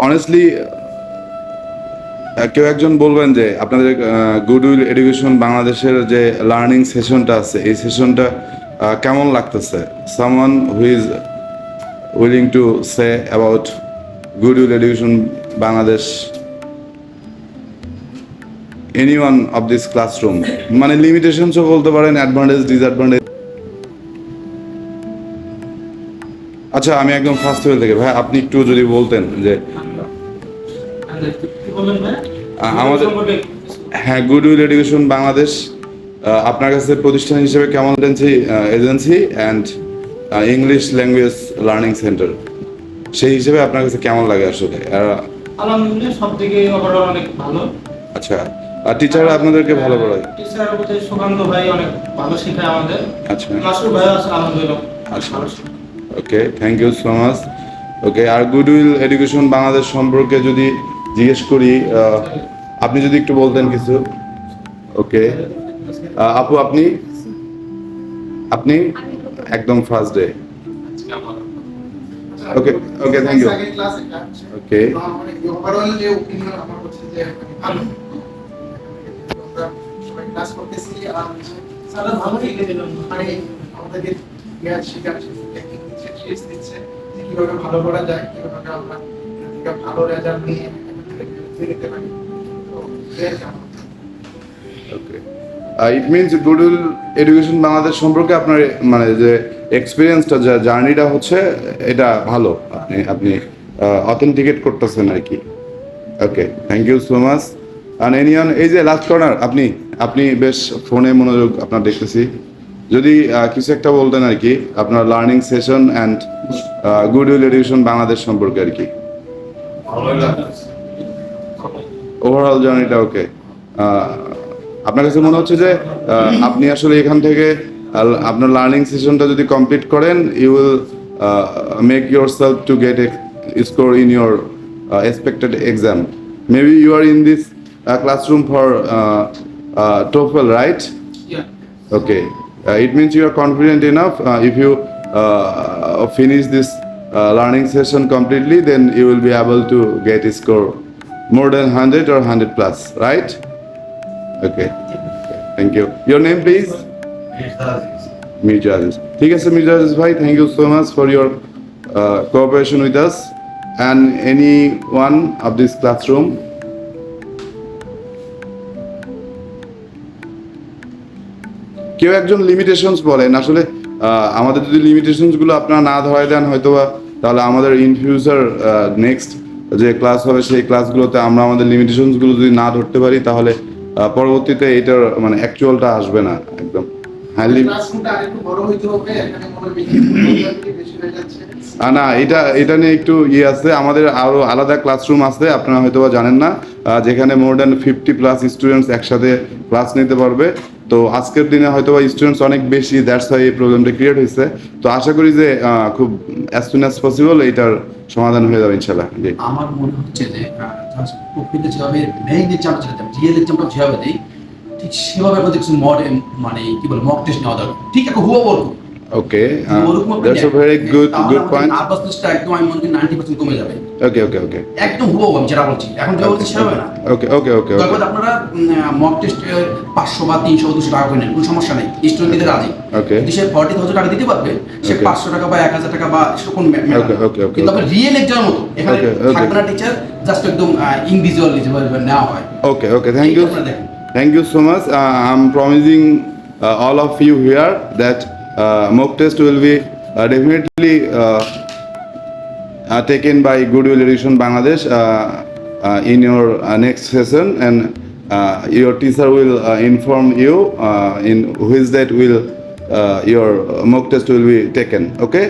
Honestly কেউ একজন বলবেন যে আপনাদের গুডউইল এডুকেশন বাংলাদেশের যে লার্নিং সেশনটা আছে এই সেশনটা কেমন লাগতেছে? Someone who is willing to say about goodwill education Bangladesh, any one of this classroom, মানে লিমিটেশনসও বলতে পারেন, অ্যাডভান্টেজ ডিসঅ্যাডভান্টেজ। আচ্ছা, আমি একদম ফার্স্ট লেভেল থেকে, ভাই আপনি একটু যদি বলতেন যে আমাদের, হ্যাঁ, গুডউইল এডুকেশন বাংলাদেশ আপনার কাছে প্রতিষ্ঠান হিসেবে কেমন agency and English language learning centre, সেই হিসেবে আপনার কাছে কেমন লাগে আসলে? আলহামদুলিল্লাহ সব দিকে ওভারঅল অনেক ভালো। আচ্ছা, আর টিচাররা আপনাদেরকে ভালো পড়ায়? টিচার বলতে সুকান্ত ভাই অনেক ভালো শেখায় আমাদের। আচ্ছা, মাসুর ভাই আছে আলহামদুলিল্লাহ। আচ্ছা, okay, thank you so much. Okay, আর গুডউইল এডুকেশন বাংলাদেশ সম্পর্কে যদি জিজ্ঞেস করি, আপনি যদি একটু বলতেন কিছু। ওকে, আপু আপনি আপনি একদম first day. Okay okay, thank you. Okay, overall যে ওপিনিয়ন আমার হচ্ছে যে ভালো, আমরা সবাই ক্লাস করতেছি আর স্যার ভালো শিখিয়ে দিলেন, মানে আমাদেরকে জ্ঞান শেখাচ্ছে, টেকনিক দিচ্ছে, ট্রিক্স দিচ্ছে যে কিভাবে ভালো করা যায়, কিভাবে আমরা এদিকে ভালো রেজাল্ট নিয়ে বেরোতে পারি। তো okay, it means goodwill education Bangladesh সম্পর্কে আপনার মানে যে এক্সপিরিয়েন্সটা, যে জার্নিটা হচ্ছে, এটা ভালো, আপনি আপনি অথেন্টিকেট করতেছেন আর কি। Okay, thank you so much. আর এনিয়ন, এই যে লাস্ট কর্নার, আপনি আপনি বেশ ফোনে মনোযোগ আপনার দেখতেছি, যদি কিছু একটা বলতেন আর কি আপনার learning session and goodwill education Bangladesh সম্পর্কে আর কি, ওভারঅল জার্নিটা। ওকে, আপনার কাছে মনে হচ্ছে যে আপনি আসলে এখান থেকে আপনার লার্নিং সেশনটা যদি কমপ্লিট করেন, you will make yourself to get a score in your expected exam. Maybe you are in this classroom for TOEFL, right? Yeah. Okay. It means you are confident enough. If you finish this learning session completely, then you will be able to get a score more than 100 or 100 plus, right? Okay. Thank you. Your name, please? Mirza Aziz. ঠিক আছে Mirza Aziz bhai, thank you so much for your cooperation with us and anyone of this classroom. কেউ একজন limitations বলেন, আসলে আমাদের যদি লিমিটেশনসগুলো আপনারা না ধরায় দেন হয়তোবা, তাহলে আমাদের ইন ফিউচার নেক্সট যে ক্লাস হবে সেই ক্লাসগুলোতে আমরা আমাদের লিমিটেশনসগুলো যদি না ধরতে পারি, তাহলে পরবর্তীতে এটার মানে অ্যাকচুয়ালটা আসবে না একদম হাইলি। ক্লাসরুমটা আরেকটু বড় হইতে হবে, এখানে মনে বেশি হয়ে যাচ্ছে। না, এটা নিয়ে একটু আছে, আমাদের আরো আলাদা ক্লাসরুম আছে, আপনারা হয়তোবা জানেন না, যেখানে মোর দ্যান 50+ স্টুডেন্টস একসাথে ক্লাস নিতে পারবে। তো আজকের দিনে হয়তোবা স্টুডেন্টস অনেক বেশি, দ্যাটস ওয়াই এই প্রবলেমটা ক্রিয়েট হয়েছে। তো আশা করি যে খুব অ্যাজ সুন অ্যাজ পসিবল এইটার সমাধান হয়ে যাবে ইনশাল্লাহ। জি, আমার মনে হচ্ছে যে প্রকৃতিতে যেভাবে মেইন এক্সামটা যেটা রিয়েল এক্সামটা যেভাবে দিই, ঠিক সেভাবে আমাদের কিছু মানে কি বলে মক টেস্ট নেওয়া দরকার, ঠিক আছে? হুবহু ওরকম। Okay, that's a very good point. নার্ভাসনেসটা একদম আমি মনে করি 90% কমে যাবে। ওকে ওকে ওকে, একদম হুবহু আমি যেটা বলছি এখন যেটা বলছি সেটা হবে না। ওকে ওকে ওকে ওকে, তারপর আপনারা মক টেস্ট 500 বা 300 200 টাকা করে নেন, কোনো সমস্যা নেই, স্টুডেন্ট দিতে রাজি। ওকে, যদি সে 40,000 টাকা দিতে পারবে, সে 500 টাকা বা 1000 টাকা বা সেরকম কিন্তু আপনার রিয়েল এক্সামের মতো এখানে থাকবে না টিচার, জাস্ট একদম ইনভিজুয়ালি যেভাবে নেওয়া হয়। Okay okay, thank you, thank you so much. I'm promising all of you here that mock test will be definitely taken by Goodwill Education Bangladesh in your next session, and your teacher will inform you in which date will your mock test will be taken. Okay.